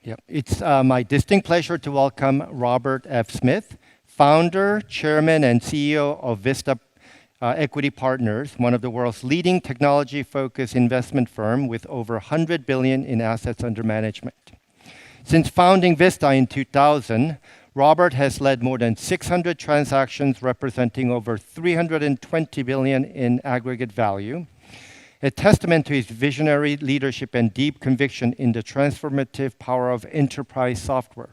Yep. It's my distinct pleasure to welcome Robert F. Smith, founder, chairman, and CEO of Vista Equity Partners, one of the world's leading technology-focused investment firm with over $100 billion in assets under management. Since founding Vista in 2000, Robert has led more than 600 transactions representing over $320 billion in aggregate value, a testament to his visionary leadership and deep conviction in the transformative power of enterprise software.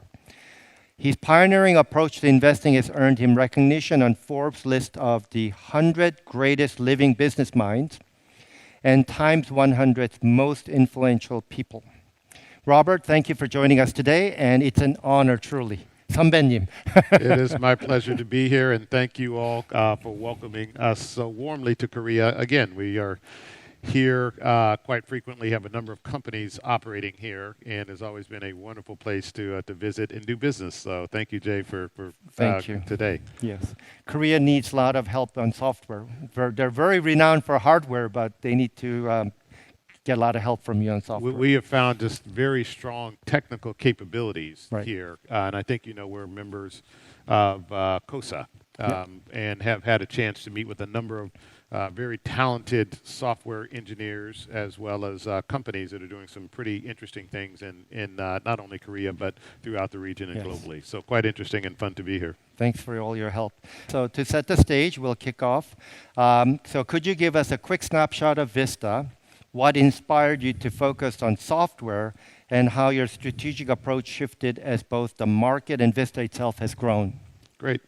His pioneering approach to investing has earned him recognition on Forbes' list of the 100 greatest living business minds and Time's 100 most influential people. Robert, thank you for joining us today, and it's an honor, truly. 선배님. It is my pleasure to be here, and thank you all for welcoming us so warmly to Korea. Again, we are here quite frequently, have a number of companies operating here, and has always been a wonderful place to visit and do business. So thank you, Jay, for thank you. Today. Yes. Korea needs a lot of help on software. They're very renowned for hardware, but they need to get a lot of help from you on software. We have found just very strong technical capabilities here, and I think we're members of COSA and have had a chance to meet with a number of very talented software engineers as well as companies that are doing some pretty interesting things in not only Korea but throughout the region and globally. So quite interesting and fun to be here. Thanks for all your help. So to set the stage, we'll kick off. So could you give us a quick snapshot of Vista? What inspired you to focus on software and how your strategic approach shifted as both the market and Vista itself has grown? Great.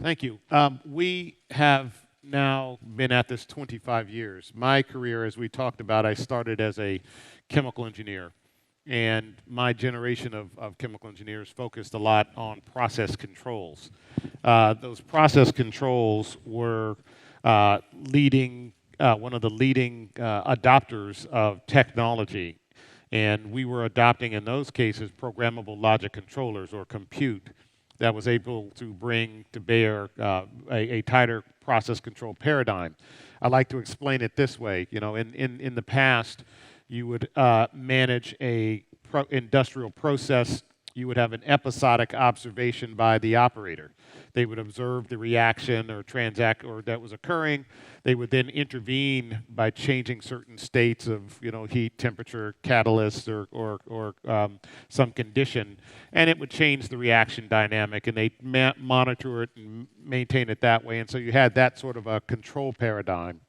Thank you. We have now been at this 25 years. My career, as we talked about, I started as a chemical engineer. And my generation of chemical engineers focused a lot on process controls. Those process controls were one of the leading adopters of technology. And we were adopting, in those cases, programmable logic controllers or compute that was able to bring to bear a tighter process control paradigm. I like to explain it this way. In the past, you would manage a industrial process. You would have an episodic observation by the operator. They would observe the reaction or that was occurring. They would then intervene by changing certain states of heat, temperature, catalyst, or some condition, and it would change the reaction dynamic, and they monitor it and maintain it that way. And so you had that sort of a control paradigm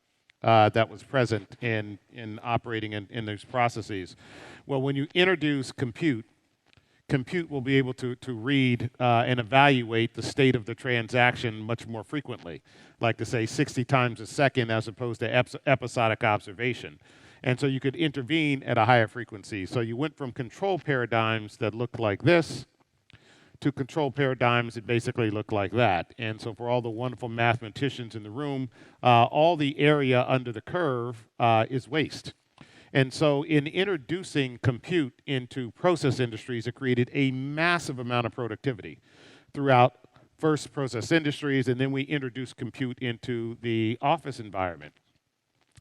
that was present in operating in those processes. Well, when you introduce compute will be able to read and evaluate the state of the transaction much more frequently, like to say 60 times a second as opposed to episodic observation. And so you could intervene at a higher frequency. So you went from control paradigms that looked like this to control paradigms that basically look like that. And so for all the wonderful mathematicians in the room, all the area under the curve is waste. And so in introducing compute into process industries, it created a massive amount of productivity throughout first process industries, and then we introduced compute into the office environment.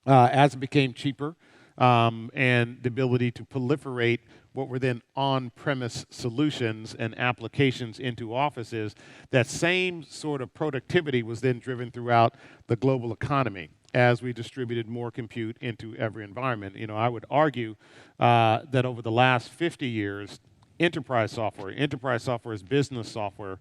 As it became cheaper and the ability to proliferate what were then on-premise solutions and applications into offices, that same sort of productivity was then driven throughout the global economy as we distributed more compute into every environment. I would argue that over the last 50 years, enterprise software as business software,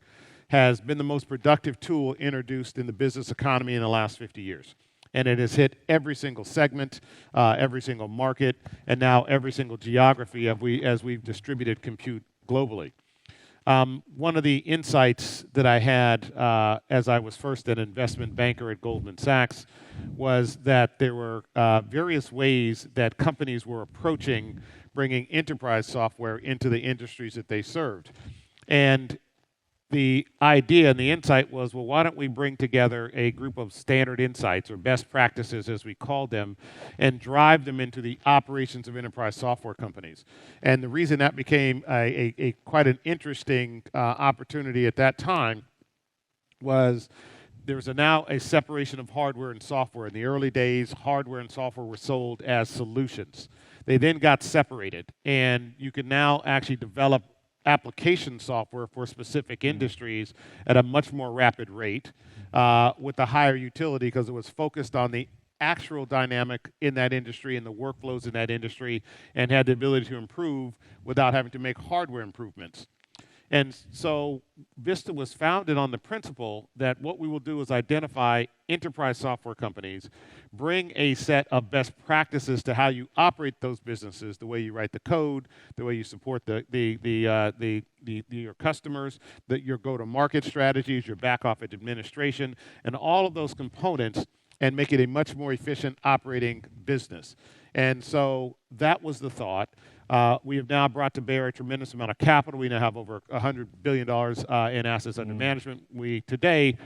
has been the most productive tool introduced in the business economy in the last 50 years. And it has hit every single segment, every single market, and now every single geography as we've distributed compute globally. One of the insights that I had as I was first an investment banker at Goldman Sachs was that there were various ways that companies were approaching bringing enterprise software into the industries that they served. And the idea and the insight was, well, why don't we bring together a group of standard insights, or best practices as we called them, and drive them into the operations of enterprise software companies. And the reason that became quite an interesting opportunity at that time was there was now a separation of hardware and software. In the early days, hardware and software were sold as solutions. They then got separated, and you can now actually develop application software for specific industries at a much more rapid rate with a higher utility because it was focused on the actual dynamic in that industry and the workflows in that industry and had the ability to improve without having to make hardware improvements. And so Vista was founded on the principle that what we will do is identify enterprise software companies, bring a set of best practices to how you operate those businesses, the way you write the code, the way you support your customers, your go-to-market strategies, your back-office administration, and all of those components, and make it a much more efficient operating business. And so that was the thought. We have now brought to bear a tremendous amount of capital. We now have over $100 billion in assets under management. We today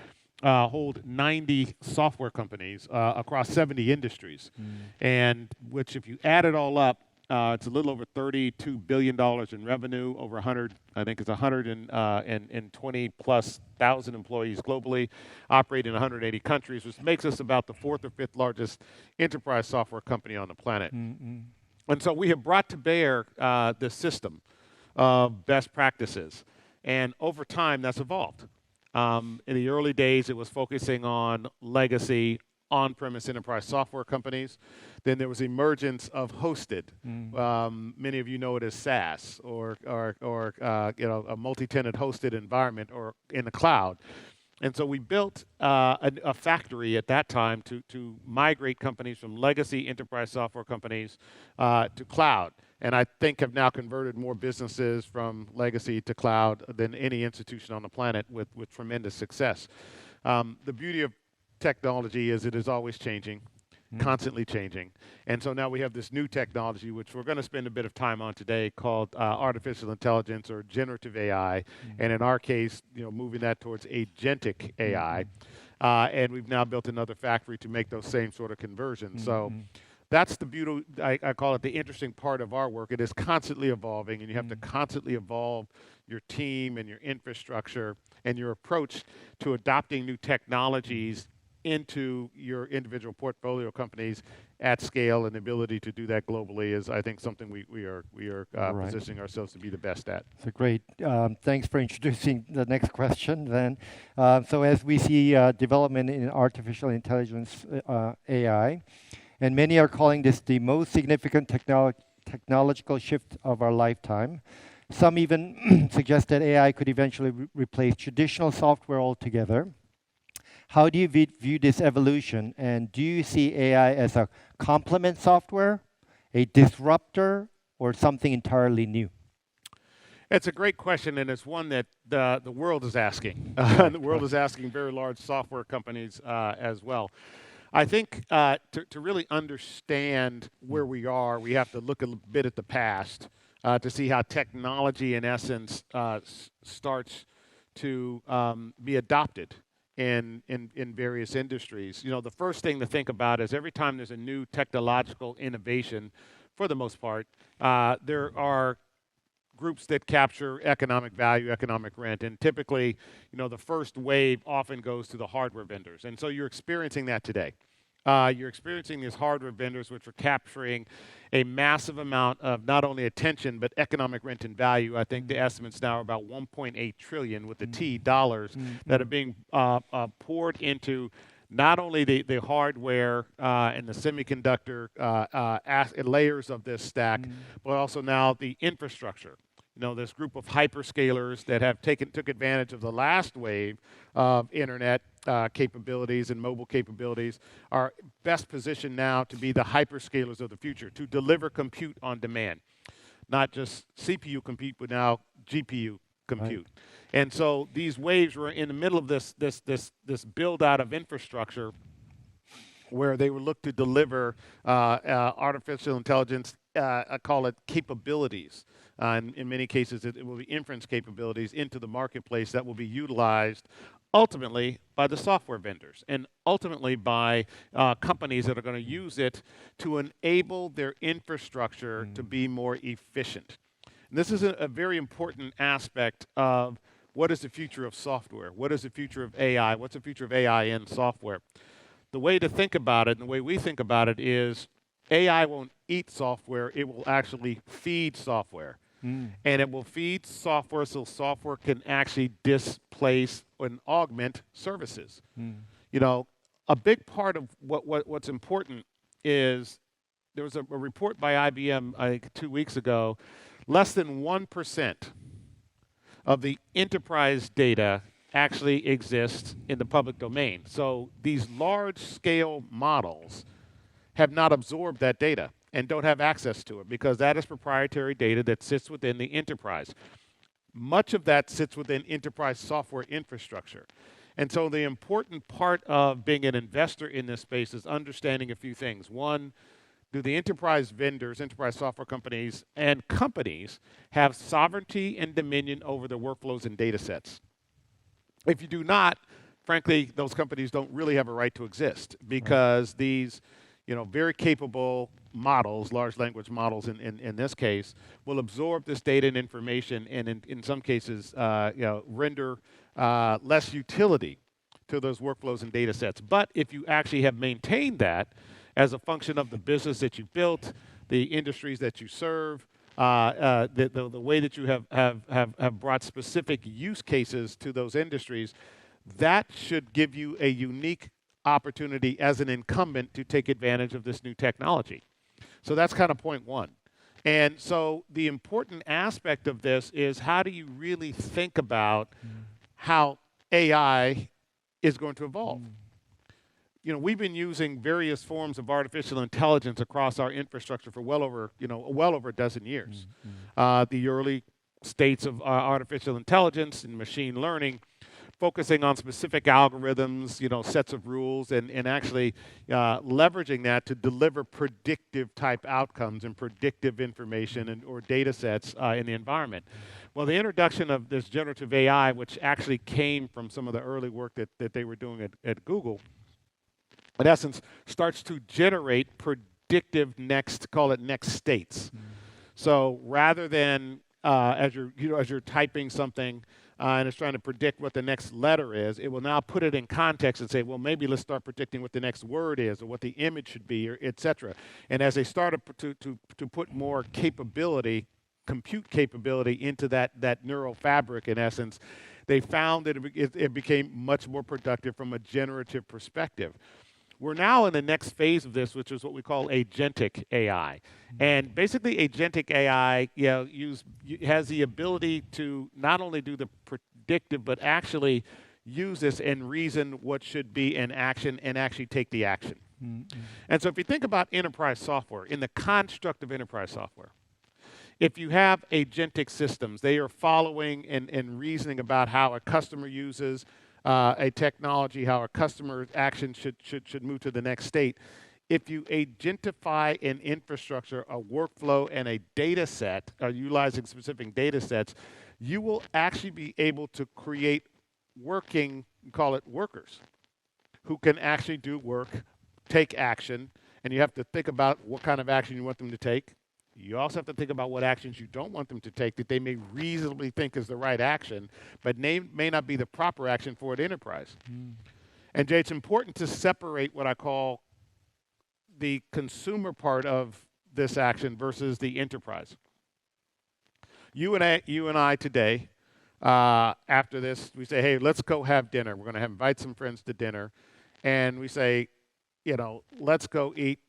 hold 90 software companies across 70 industries, and which, if you add it all up, it's a little over $32 billion in revenue, over 100, I think it's 120 plus thousand employees globally, operate in 180 countries, which makes us about the 4th or 5th largest enterprise software company on the planet. And so we have brought to bear this system of best practices. And over time, that's evolved. In the early days, it was focusing on legacy on-premise enterprise software companies. Then there was emergence of hosted. Many of you know it as SaaS or a multi-tenant hosted environment or in the cloud. And so we built a factory at that time to migrate companies from legacy enterprise software companies to cloud. And I think have now converted more businesses from legacy to cloud than any institution on the planet with tremendous success. The beauty of technology is it is always changing, constantly changing. And so now we have this new technology, which we're going to spend a bit of time on today, called artificial intelligence or generative AI. And in our case, moving that towards agentic AI. And we've now built another factory to make those same sort of conversions. So that's the beauty, I call it the interesting part of our work. It is constantly evolving, and you have to constantly evolve your team and your infrastructure and your approach to adopting new technologies into your individual portfolio companies at scale, and the ability to do that globally is, I think, something we are positioning ourselves to be the best at. So great. Thanks for introducing the next question then. So as we see development in artificial intelligence, AI, and many are calling this the most significant technological shift of our lifetime. Some even suggest that AI could eventually replace traditional software altogether. How do you view this evolution, and do you see AI as a complement software, a disruptor, or something entirely new? It's a great question, and it's one that the world is asking. The world is asking very large software companies as well. I think to really understand where we are, we have to look a bit at the past to see how technology, in essence, starts to be adopted in various industries. The first thing to think about is every time there's a new technological innovation, for the most part, there are groups that capture economic value, economic rent, and typically, the first wave often goes to the hardware vendors, and so you're experiencing that today. You're experiencing these hardware vendors which are capturing a massive amount of not only attention but economic rent and value. I think the estimates now are about 1.8 trillion with the T dollars that are being poured into not only the hardware and the semiconductor layers of this stack, but also now the infrastructure. This group of hyperscalers that have took advantage of the last wave of internet capabilities and mobile capabilities are best positioned now to be the hyperscalers of the future, to deliver compute on demand. Not just CPU compute, but now GPU compute. Right. And so these waves were in the middle of this build out of infrastructure where they would look to deliver artificial intelligence, I call it capabilities. In many cases, it will be inference capabilities into the marketplace that will be utilized ultimately by the software vendors and ultimately by companies that are going to use it to enable their infrastructure to be more efficient. And this is a very important aspect of what is the future of software? What is the future of AI? What's the future of AI in software? The way to think about it, and the way we think about it, is AI won't eat software, it will actually feed software. And it will feed software so software can actually displace and augment services. You know, a big part of what's important is there was a report by IBM, I think 2 weeks ago, less than 1% of the enterprise data actually exists in the public domain. So these large-scale models have not absorbed that data and don't have access to it because that is proprietary data that sits within the enterprise. Much of that sits within enterprise software infrastructure. And so the important part of being an investor in this space is understanding a few things. One, do the enterprise vendors, enterprise software companies, and companies have sovereignty and dominion over the workflows and data sets? If you do not, frankly, those companies don't really have a right to exist because these very capable models, large language models in this case, will absorb this data and information and in some cases render less utility to those workflows and data sets. But if you actually have maintained that as a function of the business that you built, the industries that you serve, the way that you have brought specific use cases to those industries, that should give you a unique opportunity as an incumbent to take advantage of this new technology. So that's kind of point one. And so the important aspect of this is how do you really think about how AI is going to evolve? We've been using various forms of artificial intelligence across our infrastructure for well over a dozen years. The early states of artificial intelligence and machine learning, focusing on specific algorithms, sets of rules, and actually leveraging that to deliver predictive type outcomes and predictive information or data sets in the environment. Well, the introduction of this generative AI, which actually came from some of the early work that they were doing at Google, in essence, starts to generate predictive next states. So rather than as you're typing something and it's trying to predict what the next letter is, it will now put it in context and say, well, maybe let's start predicting what the next word is or what the image should be, or et cetera. And as they started to put more capability, compute capability into that neural fabric, in essence, they found that it became much more productive from a generative perspective. We're now in the next phase of this, which is what we call agentic AI. And basically, agentic AI has the ability to not only do the predictive, but actually use this and reason what should be an action and actually take the action. And so if you think about enterprise software, in the construct of enterprise software, if you have agentic systems, they are following and reasoning about how a customer uses a technology, how a customer action should move to the next state. If you agentify an infrastructure, a workflow, and a data set, utilizing specific data sets, you will actually be able to create call it workers, who can actually do work, take action, and you have to think about what kind of action you want them to take. You also have to think about what actions you don't want them to take that they may reasonably think is the right action, but may not be the proper action for an enterprise. And Jay, it's important to separate what I call the consumer part of this action versus the enterprise. You and I today, after this, we say, hey, let's go have dinner. We're going to invite some friends to dinner. And we say, let's go eat.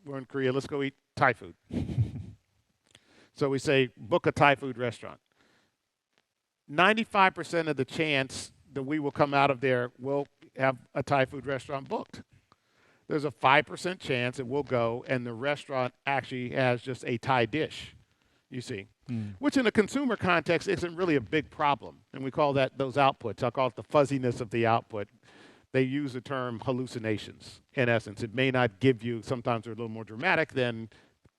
We're in Korea. Let's go eat Thai food. So we say, book a Thai food restaurant. 95% of the chance that we will come out of there, we'll have a Thai food restaurant booked. There's a 5% chance that we'll go and the restaurant actually has just a Thai dish, you see, which in a consumer context isn't really a big problem. And we call that those outputs. I'll call it the fuzziness of the output. They use the term hallucinations, in essence. It may not give you, sometimes they're a little more dramatic than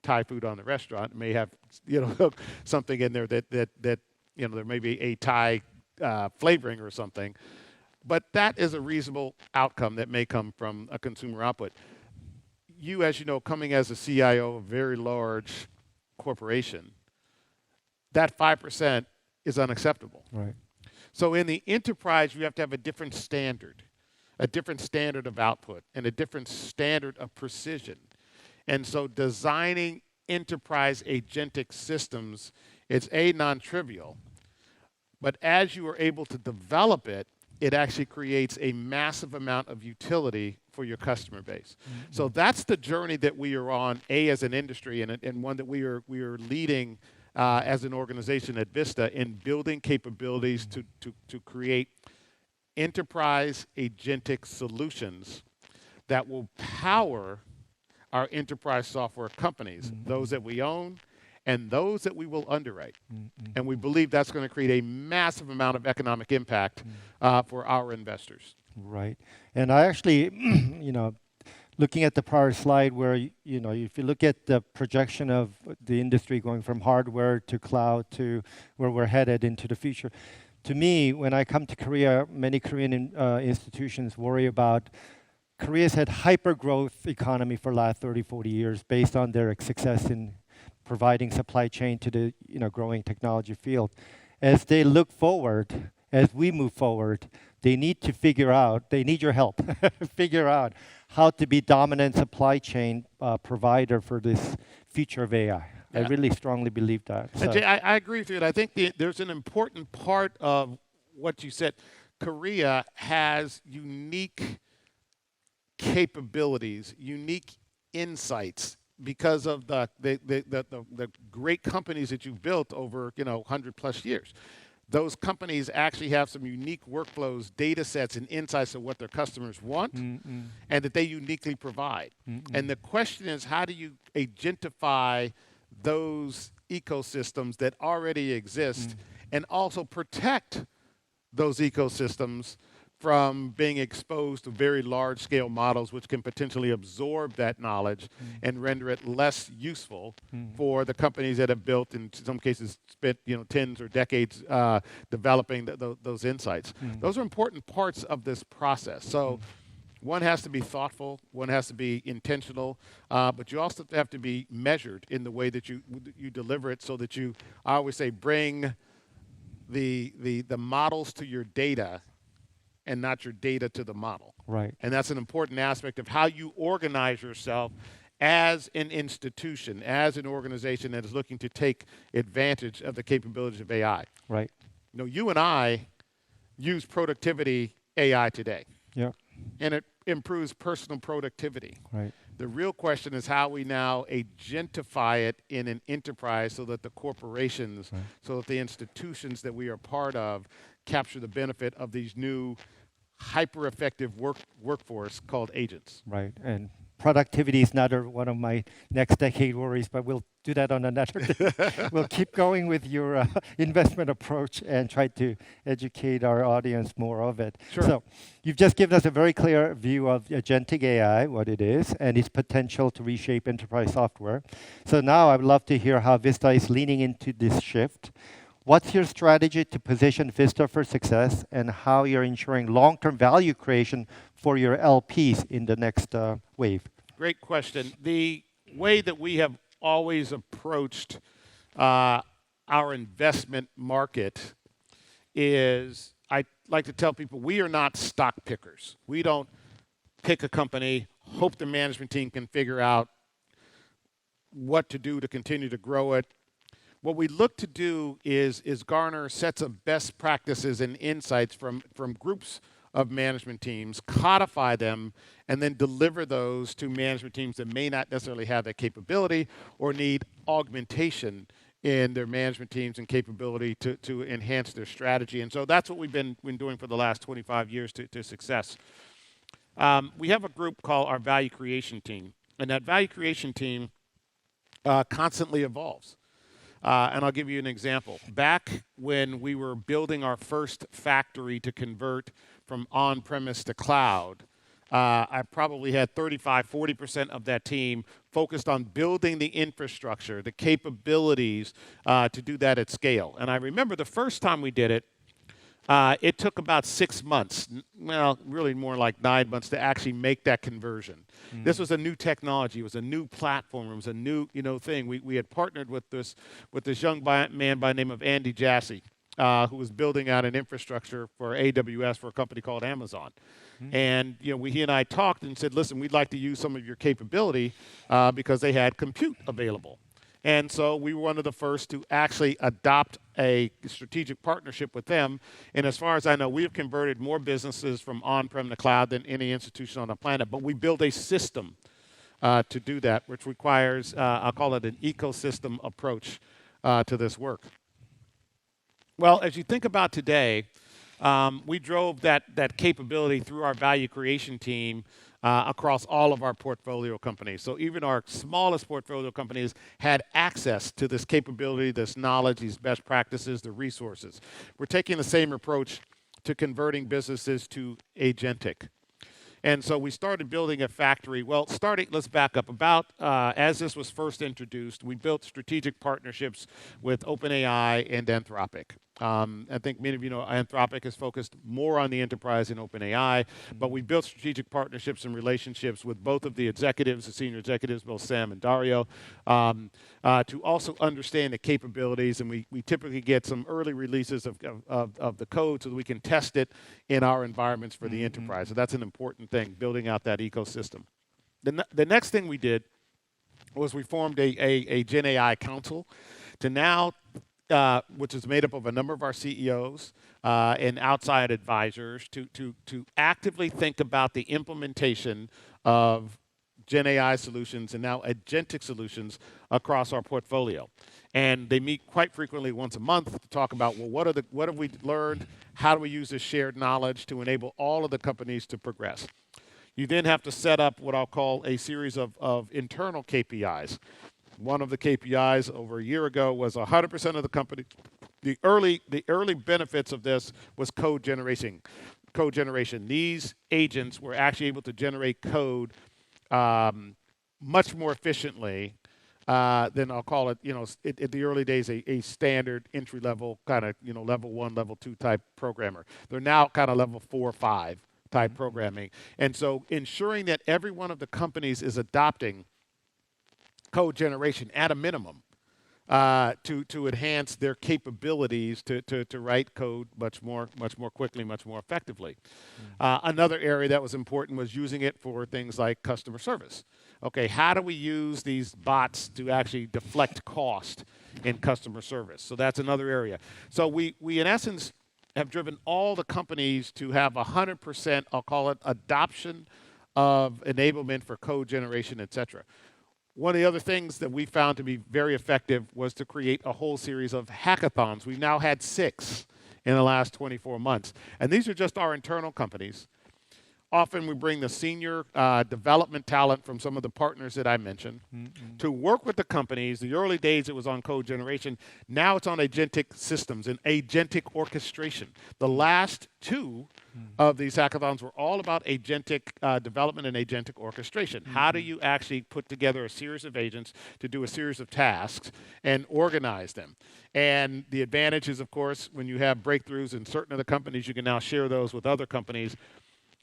Thai food on the restaurant. It may have something in there that there may be a Thai flavoring or something, but that is a reasonable outcome that may come from a consumer output. You, as you know, coming as a CIO of a very large corporation, that 5% is unacceptable. Right. So in the enterprise, you have to have a different standard of output and a different standard of precision. And so designing enterprise agentic systems, it's non-trivial, but as you are able to develop it, it actually creates a massive amount of utility for your customer base. So that's the journey that we are on, as an industry, and one that we are leading as an organization at Vista in building capabilities to create enterprise agentic solutions that will power our enterprise software companies, those that we own and those that we will underwrite. And we believe that's going to create a massive amount of economic impact for our investors. Right. And I actually, looking at the prior slide where, if you look at the projection of the industry going from hardware to cloud to where we're headed into the future, to me, when I come to Korea, many Korean institutions worry about Korea's had hyper-growth economy for the last 30, 40 years based on their success in providing supply chain to the growing technology field. As they look forward, as we move forward, they need to figure out, they need your help, figure out how to be dominant supply chain provider for this future of AI. I really strongly believe that. So. Jay, I agree with you. And I think there's an important part of what you said. Korea has unique capabilities, unique insights because of the great companies that you've built over 100+ years. Those companies actually have some unique workflows, data sets, and insights of what their customers want and that they uniquely provide. And the question is, how do you agentify those ecosystems that already exist and also protect those ecosystems from being exposed to very large-scale models which can potentially absorb that knowledge and render it less useful for the companies that have built, in some cases, spent tens or decades developing those insights. Those are important parts of this process. So one has to be thoughtful, one has to be intentional, but you also have to be measured in the way that you deliver it so that you, I always say, bring the models to your data and not your data to the model. Right. And that's an important aspect of how you organize yourself as an institution, as an organization that is looking to take advantage of the capabilities of AI. Right. You and I use productivity AI today. Yeah. And it improves personal productivity. Right. The real question is how we now agentify it in an enterprise so that the corporations, so that the institutions that we are part of capture the benefit of these new hyper-effective workforce called agents. Right. And productivity is another one of my next decade worries, but we'll do that on another day. We'll keep going with your investment approach and try to educate our audience more of it. Sure. So you've just given us a very clear view of agentic AI, what it is, and its potential to reshape enterprise software. So now I would love to hear how Vista is leaning into this shift. What's your strategy to position Vista for success, and how you're ensuring long-term value creation for your LPs in the next wave? Great question. The way that we have always approached our investment market is, I like to tell people, we are not stock pickers. We don't pick a company, hope the management team can figure out what to do to continue to grow it. What we look to do is garner sets of best practices and insights from groups of management teams, codify them, and then deliver those to management teams that may not necessarily have that capability or need augmentation in their management teams and capability to enhance their strategy. And so that's what we've been doing for the last 25 years to success. We have a group called our value creation team, and that value creation team constantly evolves. And I'll give you an example. Back when we were building our first factory to convert from on-premise to cloud, I probably had 35–40% of that team focused on building the infrastructure, the capabilities to do that at scale. And I remember the first time we did it, it took about 6 months, well, really more like 9 months to actually make that conversion. This was a new technology. It was a new platform. It was a new thing. We had partnered with this young man by the name of Andy Jassy. who was building out an infrastructure for AWS for a company called Amazon. And he and I talked and said, listen, we'd like to use some of your capability because they had compute available. And so we were one of the first to actually adopt a strategic partnership with them. And as far as I know, we have converted more businesses from on-prem to cloud than any institution on the planet. But we built a system to do that, which requires, I'll call it an ecosystem approach to this work. Well, as you think about today, we drove that capability through our value creation team across all of our portfolio companies. So even our smallest portfolio companies had access to this capability, this knowledge, these best practices, the resources. We're taking the same approach to converting businesses to agentic. And so we started building a factory. Well, let's back up. As this was first introduced, we built strategic partnerships with OpenAI and Anthropic. I think many of you know Anthropic is focused more on the enterprise in OpenAI, but we built strategic partnerships and relationships with both of the executives, the senior executives, both Sam and Dario, to also understand the capabilities. And we typically get some early releases of the code so that we can test it in our environments for the enterprise. So that's an important thing, building out that ecosystem. The next thing we did was we formed a Gen AI council to now which is made up of a number of our CEOs and outside advisors to actively think about the implementation of Gen AI solutions and now agentic solutions across our portfolio. And they meet quite frequently once a month to talk about, well, what have we learned? How do we use this shared knowledge to enable all of the companies to progress? You then have to set up what I'll call a series of internal KPIs. One of the KPIs over a year ago was 100% of the company. The early benefits of this was code generation. These agents were actually able to generate code much more efficiently than, I'll call it, at the early days, a standard entry-level kind of, level 1, level 2 type programmer. They're now kind of level 4 or 5 type programming. And so ensuring that every one of the companies is adopting code generation at a minimum to enhance their capabilities to write code much more quickly, much more effectively. Another area that was important was using it for things like customer service. Okay, how do we use these bots to actually deflect cost in customer service? So that's another area. So we in essence have driven all the companies to have 100%, I'll call it, adoption of enablement for code generation, et cetera. One of the other things that we found to be very effective was to create a whole series of hackathons. We've now had 6 in the last 24 months. And these are just our internal companies. Often we bring the senior development talent from some of the partners that I mentioned to work with the companies. The early days it was on code generation. Now it's on agentic systems and agentic orchestration. The last 2 of these hackathons were all about agentic development and agentic orchestration. How do you actually put together a series of agents to do a series of tasks and organize them? And the advantage is, of course, when you have breakthroughs in certain of the companies, you can now share those with other companies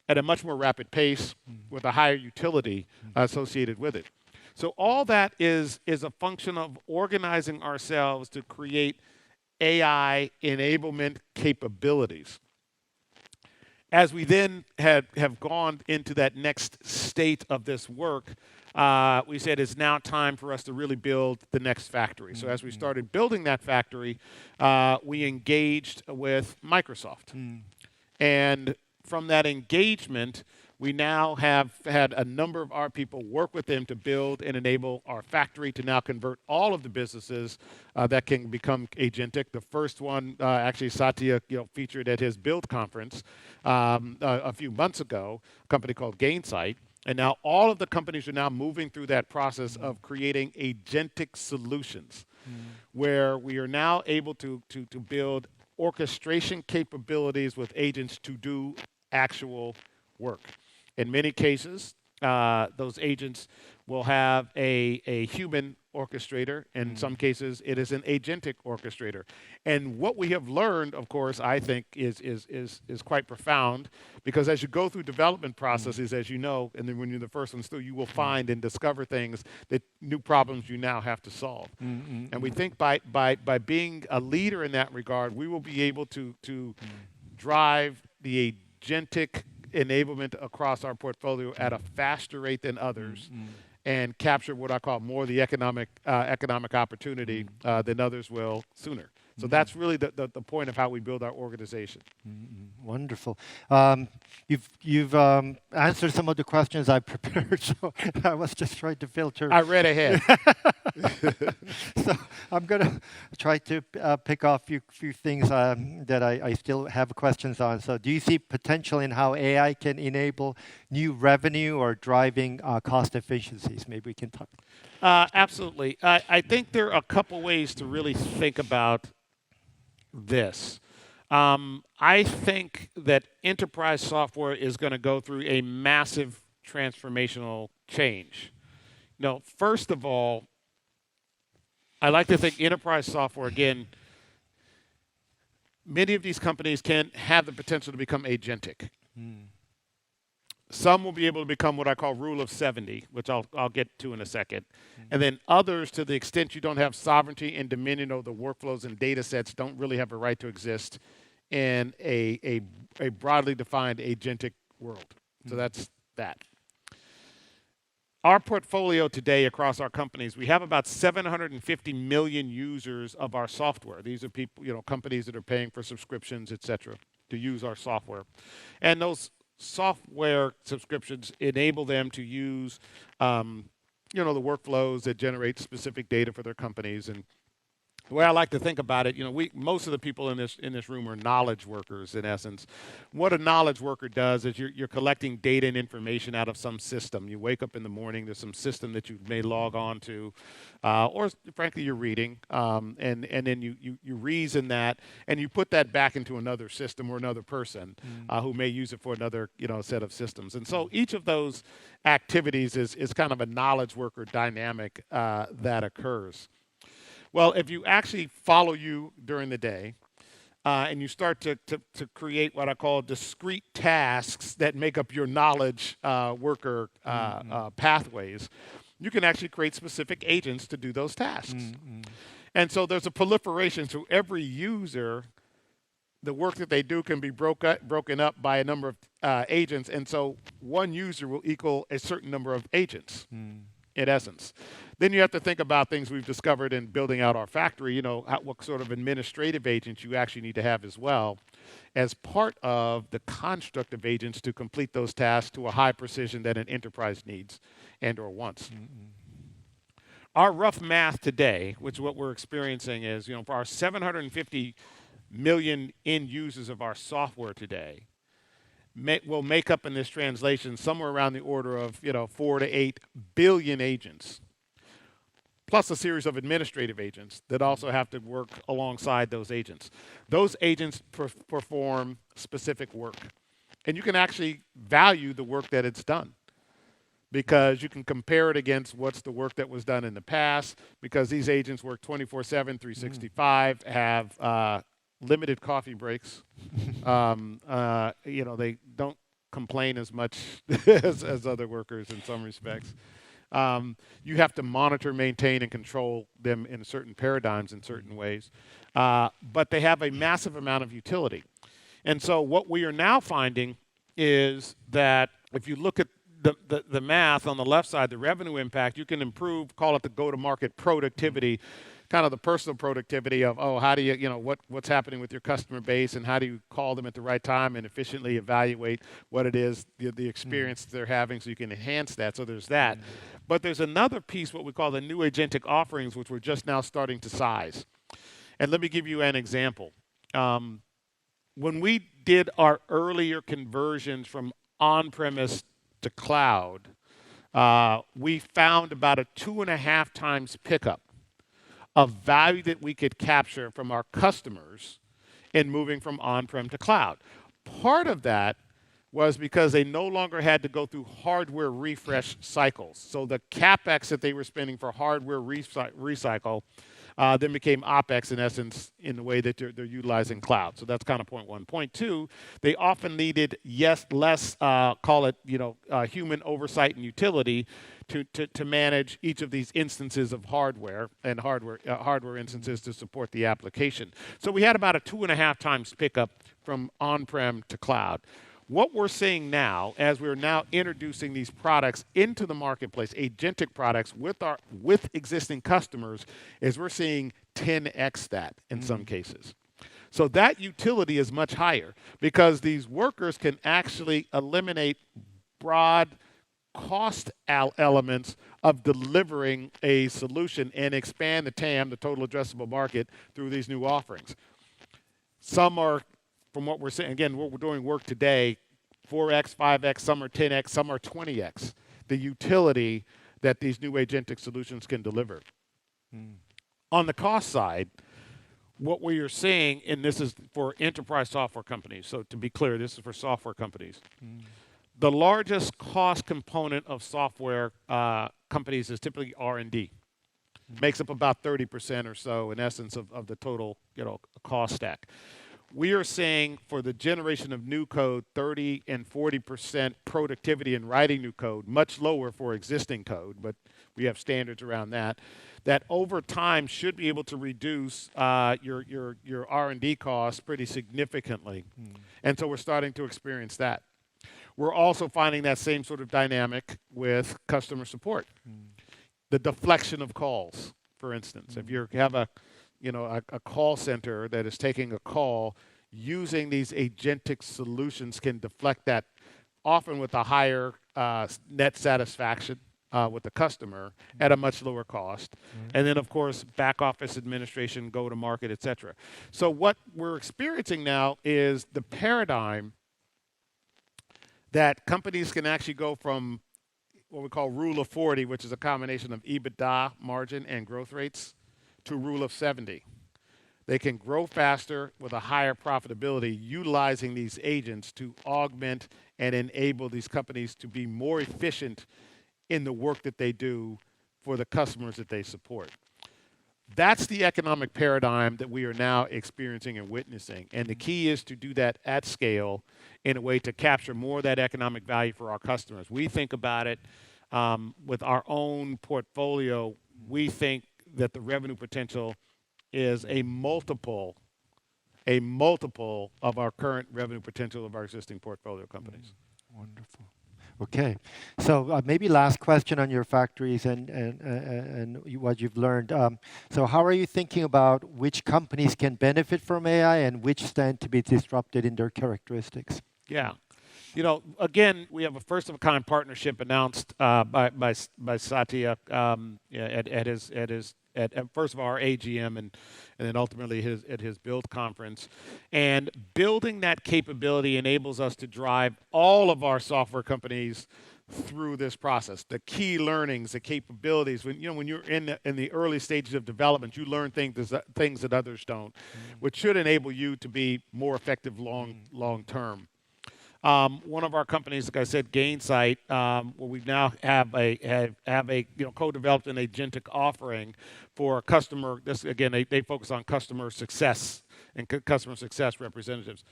at a much more rapid pace with a higher utility associated with it. So all that is a function of organizing ourselves to create AI enablement capabilities. As we then have gone into that next state of this work, we said it's now time for us to really build the next factory. So as we started building that factory, we engaged with Microsoft. And from that engagement, we now have had a number of our people work with them to build and enable our factory to now convert all of the businesses that can become agentic. The first one, actually, Satya featured at his Build conference a few months ago, a company called Gainsight. And now all of the companies are now moving through that process of creating agentic solutions, where we are now able to build orchestration capabilities with agents to do actual work. In many cases, those agents will have a human orchestrator. In some cases, it is an agentic orchestrator. And what we have learned, of course, I think is quite profound, because as you go through development processes, as you know, and then when you're the first ones through, you will find and discover things, that new problems you now have to solve. And we think by being a leader in that regard, we will be able to drive the agentic enablement across our portfolio at a faster rate than others, and capture what I call more the economic opportunity than others will sooner. So that's really the point of how we build our organization. Wonderful. You've answered some of the questions I prepared, so I was just trying to filter. I read ahead. So I'm going to try to pick off a few things that I still have questions on. So do you see potential in how AI can enable new revenue or driving cost efficiencies? Maybe we can talk. Absolutely. I think there are a couple ways to really think about this. I think that enterprise software is going to go through a massive transformational change. Now, first of all, I like to think enterprise software, again, many of these companies can have the potential to become agentic. Some will be able to become what I call rule of 70, which I'll get to in a second. And then others, to the extent you don't have sovereignty and dominion over the workflows and data sets, don't really have a right to exist in a broadly defined agentic world. So that's that. Our portfolio today across our companies, we have about 750 million users of our software. These are people, companies that are paying for subscriptions, et cetera, to use our software. And those software subscriptions enable them to use, the workflows that generate specific data for their companies. And the way I like to think about it, most of the people in this room are knowledge workers, in essence. What a knowledge worker does is you're collecting data and information out of some system. You wake up in the morning, there's some system that you may log on to, or frankly you're reading, and then you reason that, and you put that back into another system or another person who may use it for another set of systems. And so each of those activities is kind of a knowledge worker dynamic that occurs. Well, if you actually follow you during the day, and you start to create what I call discrete tasks that make up your knowledge worker pathways, you can actually create specific agents to do those tasks. And so there's a proliferation. So every user, the work that they do can be broken up by a number of agents. And so one user will equal a certain number of agents. In essence. Then you have to think about things we've discovered in building out our factory, what sort of administrative agents you actually need to have as well, as part of the construct of agents to complete those tasks to a high precision that an enterprise needs and or wants. Our rough math today, which is what we're experiencing, is, for our 750 million end users of our software today, will make up in this translation somewhere around the order of 4 to 8 billion agents, plus a series of administrative agents that also have to work alongside those agents. Those agents perform specific work, and you can actually value the work that it's done, because you can compare it against what's the work that was done in the past, because these agents work 24/7, 365, have limited coffee breaks. They don't complain as much as other workers in some respects. You have to monitor, maintain, and control them in certain paradigms in certain ways. But they have a massive amount of utility. And so what we are now finding is that if you look at the math on the left side, the revenue impact, you can improve, call it the go-to-market productivity, kind of the personal productivity of, how do you, what's happening with your customer base, and how do you call them at the right time and efficiently evaluate what it is, the experience they're having, so you can enhance that. So there's that. But there's another piece, what we call the new agentic offerings, which we're just now starting to size. And let me give you an example. When we did our earlier conversions from on-premise to cloud, we found about a 2.5 times pickup of value that we could capture from our customers in moving from on-prem to cloud. Part of that was because they no longer had to go through hardware refresh cycles. So the CapEx that they were spending for hardware recycle then became OpEx in essence in the way that they're utilizing cloud. So that's kind of point one. Point two, they often needed less call it human oversight and utility to manage each of these instances of hardware and hardware instances to support the application. So we had about a 2.5 times pickup from on-prem to cloud. What we're seeing now, as we're now introducing these products into the marketplace, agentic products with existing customers, is we're seeing 10x that in some cases. So that utility is much higher because these workers can actually eliminate broad cost elements of delivering a solution and expand the TAM, the total addressable market, through these new offerings. Some are, from what we're saying, again, what we're doing work today, 4x, 5x, some are 10x, some are 20x, the utility that these new agentic solutions can deliver. On the cost side, what we are seeing, and this is for enterprise software companies, so to be clear, this is for software companies. The largest cost component of software companies is typically R&D. Makes up about 30% or so, in essence, of the total cost stack. We are seeing for the generation of new code, 30 and 40% productivity in writing new code, much lower for existing code, but we have standards around that, that over time should be able to reduce your R&D costs pretty significantly. And so we're starting to experience that. We're also finding that same sort of dynamic with customer support. The deflection of calls, for instance. If you have a call center that is taking a call, using these agentic solutions can deflect that, often with a higher net satisfaction with the customer at a much lower cost. And then, of course, back office administration, go to market, et cetera. So what we're experiencing now is the paradigm that companies can actually go from what we call rule of 40, which is a combination of EBITDA margin and growth rates, to rule of 70. They can grow faster with a higher profitability, utilizing these agents to augment and enable these companies to be more efficient in the work that they do for the customers that they support. That's the economic paradigm that we are now experiencing and witnessing. And the key is to do that at scale in a way to capture more of that economic value for our customers. We think about it with our own portfolio. We think that the revenue potential is a multiple of our current revenue potential of our existing portfolio companies. Wonderful. Okay, so maybe last question on your factories and what you've learned. So how are you thinking about which companies can benefit from AI and which stand to be disrupted in their characteristics? Yeah. Again, we have a first-of-a-kind partnership announced by Satya at first of all, our AGM and then ultimately at his Build conference. And building that capability enables us to drive all of our software companies through this process. The key learnings, the capabilities. When you're in the early stages of development, you learn things that others don't, which should enable you to be more effective long term. One of our companies, like I said, Gainsight, where we now have a co-developed an agentic offering for a customer. This again, they focus on customer success and customer success representatives.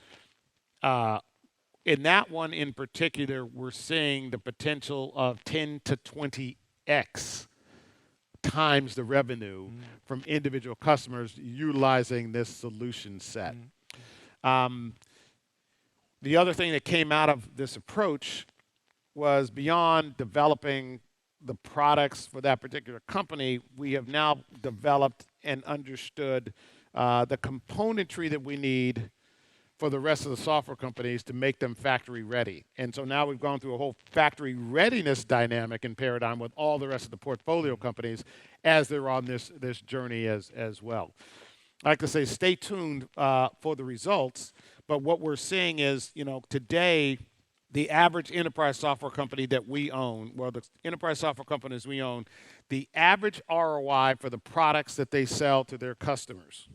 In that one in particular, we're seeing the potential of 10 to 20x times the revenue from individual customers utilizing this solution set. The other thing that came out of this approach was beyond developing the products for that particular company, we have now developed and understood the componentry that we need for the rest of the software companies to make them factory ready. And so now we've gone through a whole factory readiness dynamic and paradigm with all the rest of the portfolio companies as they're on this journey as well. I like to say stay tuned for the results. But what we're seeing is, today, the average enterprise software company that we own, the enterprise software companies we own, the average ROI for the products that they sell to their customers.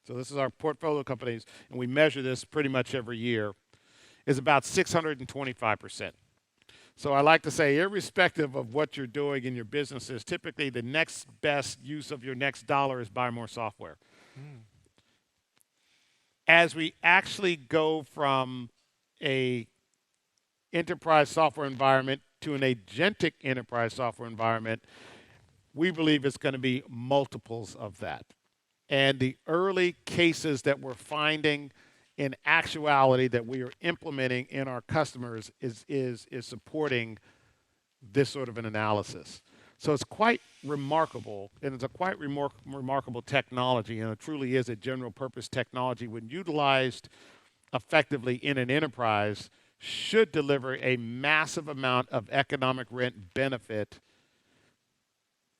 So this is our portfolio companies, and we measure this pretty much every year. is about 625%. So I like to say, irrespective of what you're doing in your businesses, typically the next best use of your next dollar is buy more software. As we actually go from a enterprise software environment to an agentic enterprise software environment, we believe it's going to be multiples of that. And the early cases that we're finding in actuality that we are implementing in our customers is supporting this sort of an analysis. So it's quite remarkable, and it's a quite remarkable technology, and it truly is a general purpose technology when utilized effectively in an enterprise, should deliver a massive amount of economic rent benefit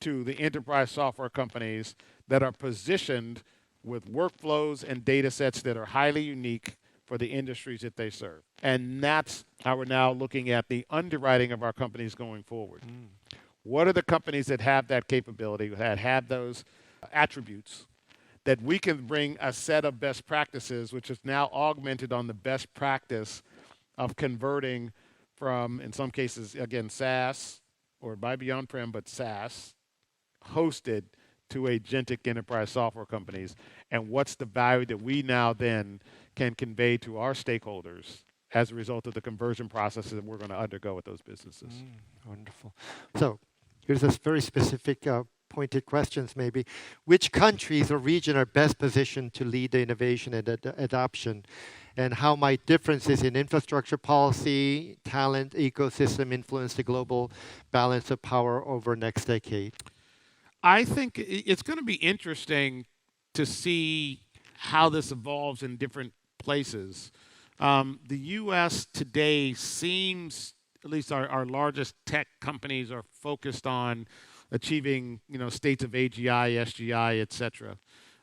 to the enterprise software companies that are positioned with workflows and data sets that are highly unique for the industries that they serve. And that's how we're now looking at the underwriting of our companies going forward. What are the companies that have that capability, that have those attributes, that we can bring a set of best practices, which is now augmented on the best practice of converting from, in some cases, again, SaaS, or it might be on-prem, but SaaS, hosted to agentic enterprise software companies, and what's the value that we now then can convey to our stakeholders as a result of the conversion processes that we're going to undergo with those businesses. Wonderful. So here's a very specific pointed questions maybe. Which countries or region are best positioned to lead the innovation and adoption? And how might differences in infrastructure policy, talent, ecosystem influence the global balance of power over next decade? I think it's going to be interesting to see how this evolves in different places. The U.S. today seems, at least our largest tech companies are focused on achieving, states of AGI, SGI, et cetera.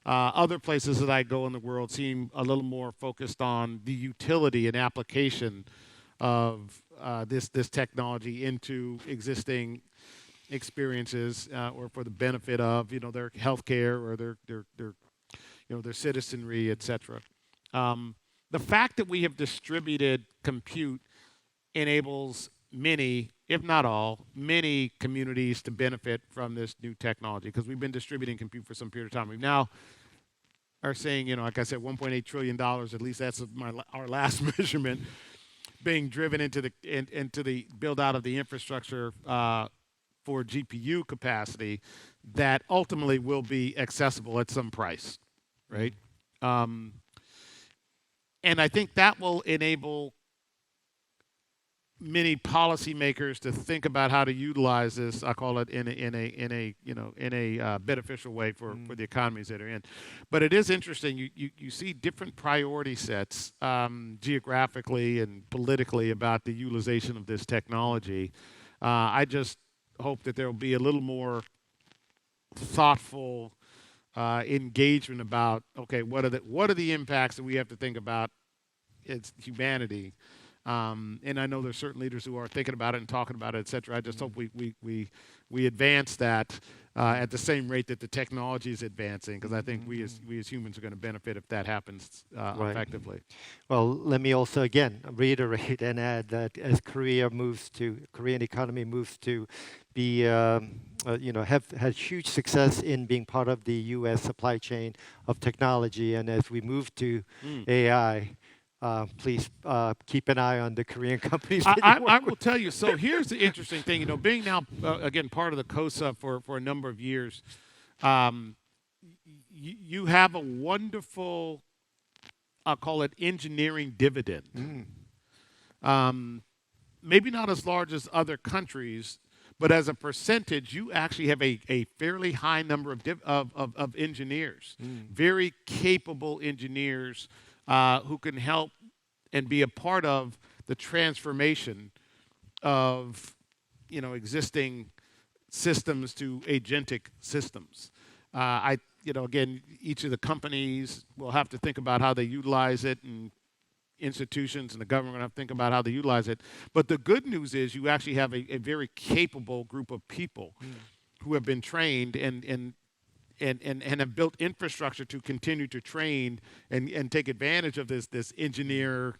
Other places that I go in the world seem a little more focused on the utility and application of this technology into existing experiences or for the benefit of their healthcare or their citizenry, et cetera. The fact that we have distributed compute enables many, if not all, many communities to benefit from this new technology, because we've been distributing compute for some period of time. We now are saying, like I said, $1.8 trillion, at least that's our last measurement, being driven into the build out of the infrastructure for GPU capacity that ultimately will be accessible at some price, right? And I think that will enable many policymakers to think about how to utilize this. I call it in a beneficial way for the economies that are in. But it is interesting. You see different priority sets geographically and politically about the utilization of this technology. I just hope that there will be a little more thoughtful engagement about, okay, what are the impacts that we have to think about as humanity. And I know there's certain leaders who are thinking about it and talking about it, et cetera. I just hope we advance that at the same rate that the technology is advancing, because I think we as humans are going to benefit if that happens effectively. Well, let me also again reiterate and add that as Korean economy moves to be, have had huge success in being part of the U.S. supply chain of technology, and as we move to AI. Please keep an eye on the Korean companies. I will tell you. So here's the interesting thing. Being now again part of the COSA for a number of years, you have a wonderful, I'll call it engineering dividend. Maybe not as large as other countries, but as a percentage, you actually have a fairly high number of engineers, very capable engineers. Who can help and be a part of the transformation of, existing systems to agentic systems. Again, each of the companies will have to think about how they utilize it, and institutions and the government will have to think about how they utilize it. But the good news is you actually have a very capable group of people who have been trained and have built infrastructure to continue to train and take advantage of this engineer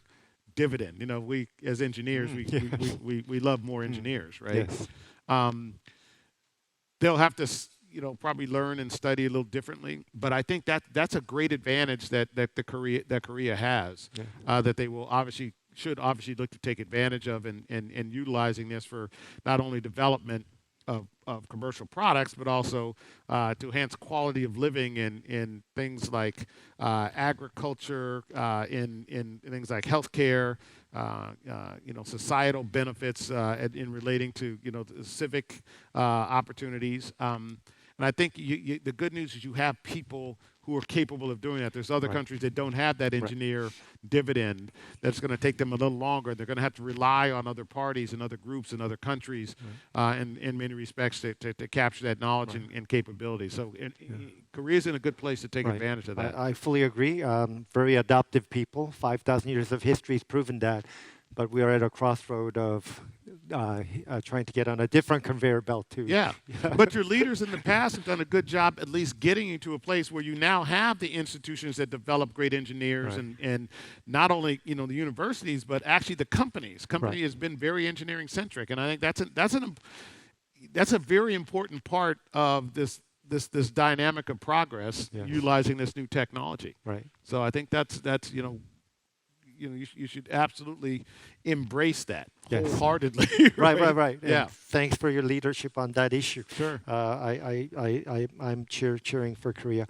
dividend. You know, we as engineers, we love more engineers, right? Yes. They'll have to, you know, probably learn and study a little differently. But I think that's a great advantage that Korea has, that they will should obviously look to take advantage of and utilizing this for not only development of commercial products, but also to enhance quality of living in things like agriculture, in things like healthcare, you know, societal benefits in relating to, you know, civic opportunities. And I think the good news is you have people who are capable of doing that. There's other countries that don't have that engineer dividend. That's going to take them a little longer. They're going to have to rely on other parties and other groups and other countries in many respects to capture that knowledge and capability. So Korea's in a good place to take advantage of that. I fully agree. Very adaptive people. 5,000 years of history has proven that. But we are at a crossroad of trying to get on a different conveyor belt too. Yeah, but your leaders in the past have done a good job at least getting you to a place where you now have the institutions that develop great engineers and not only, you know, the universities, but actually the companies. Company has been very engineering centric, and I think that's a very important part of this dynamic of progress, utilizing this new technology. Right. So I think that's you should absolutely embrace that wholeheartedly. Right. Yeah. And thanks for your leadership on that issue. Sure. I'm cheering for Korea.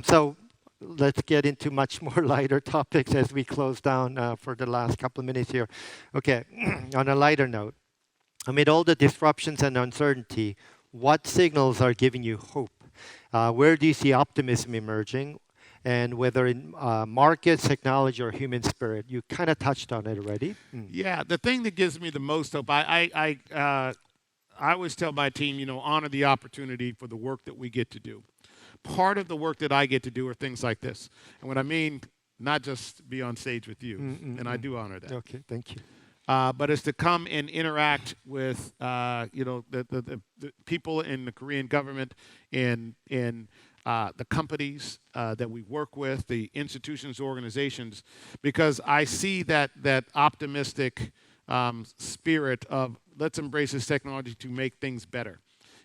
So let's get into much more lighter topics as we close down for the last couple of minutes here. Okay. On a lighter note, amid all the disruptions and uncertainty, what signals are giving you hope? Where do you see optimism emerging? And whether in markets, technology, or human spirit. You kind of touched on it already. Yeah, the thing that gives me the most hope, I always tell my team, you know, honor the opportunity for the work that we get to do. Part of the work that I get to do are things like this. And what I mean, not just be on stage with you, and I do honor that. Okay, thank you. But it's to come and interact with, you know, the people in the Korean government, in the companies that we work with, the institutions, organizations, because I see that optimistic spirit of let's embrace this technology to make things better.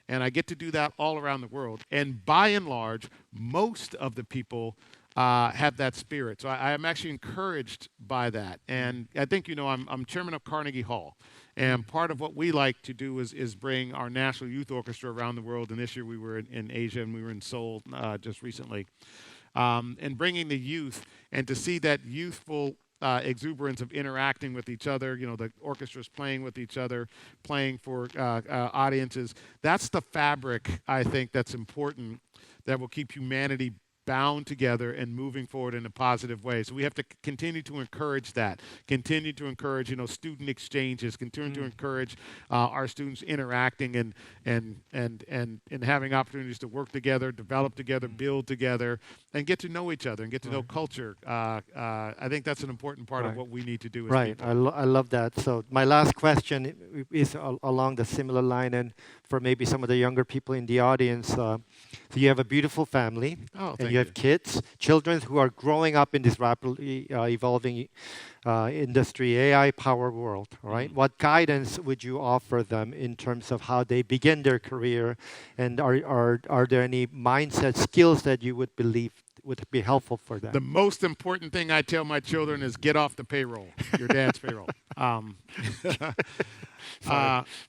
And I get to do that all around the world. And by and large, most of the people have that spirit. So I am actually encouraged by that. And I think, you know, I'm chairman of Carnegie Hall. And part of what we like to do is bring our National Youth Orchestra around the world. And this year we were in Asia and we were in Seoul just recently. And bringing the youth and to see that youthful exuberance of interacting with each other, you know, the orchestras playing with each other, playing for audiences. That's the fabric, I think, that's important that will keep humanity bound together and moving forward in a positive way. So we have to continue to encourage that, continue to encourage, you know, student exchanges, continue to encourage our students interacting and having opportunities to work together, develop together, build together, and get to know each other and get to know culture. I think that's an important part of what we need to do as people. I love that. So my last question is along the similar line, and for maybe some of the younger people in the audience, so you have a beautiful family, and you have kids, children who are growing up in this rapidly evolving industry, AI-powered world. All right, what guidance would you offer them in terms of how they begin their career, and are there any mindset skills that you would believe would be helpful for them? The most important thing I tell my children is get off the payroll, your dad's payroll.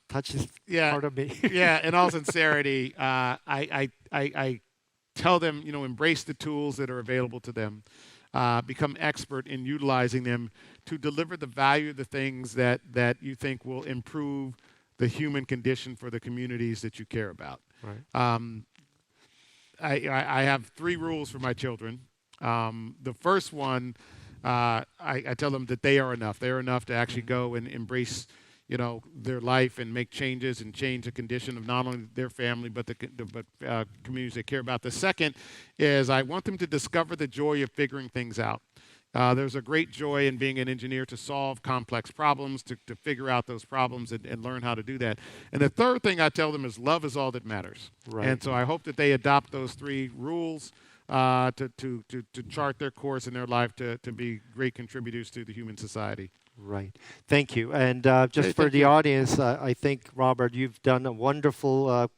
Touches part of me. Yeah, in all sincerity, I tell them, you know, embrace the tools that are available to them, become expert in utilizing them to deliver the value of the things that you think will improve the human condition for the communities that you care about. Right. I have 3 rules for my children. The first one, I tell them that they are enough. They are enough to actually go and embrace, you know, their life and make changes and change the condition of not only their family but communities they care about. The second is I want them to discover the joy of figuring things out. There's a great joy in being an engineer to solve complex problems, to figure out those problems and learn how to do that. And the third thing I tell them is love is all that matters. Right. And so I hope that they adopt those 3 rules to chart their course in their life to be great contributors to the human society. Right. Thank you. And just Hey, for thank the you. audience, I think, Robert, you've done a wonderful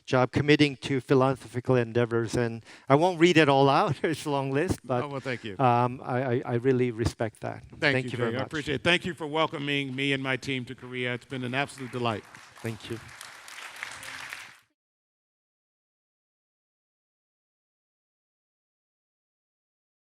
job committing to philanthropical endeavors. And I won't read it all out. It's a long list, but Oh, well, thank you. I really respect that. Thank you, very Jay. I much. appreciate it. Thank you for welcoming me and my team to Korea. It's been an absolute delight. Thank you.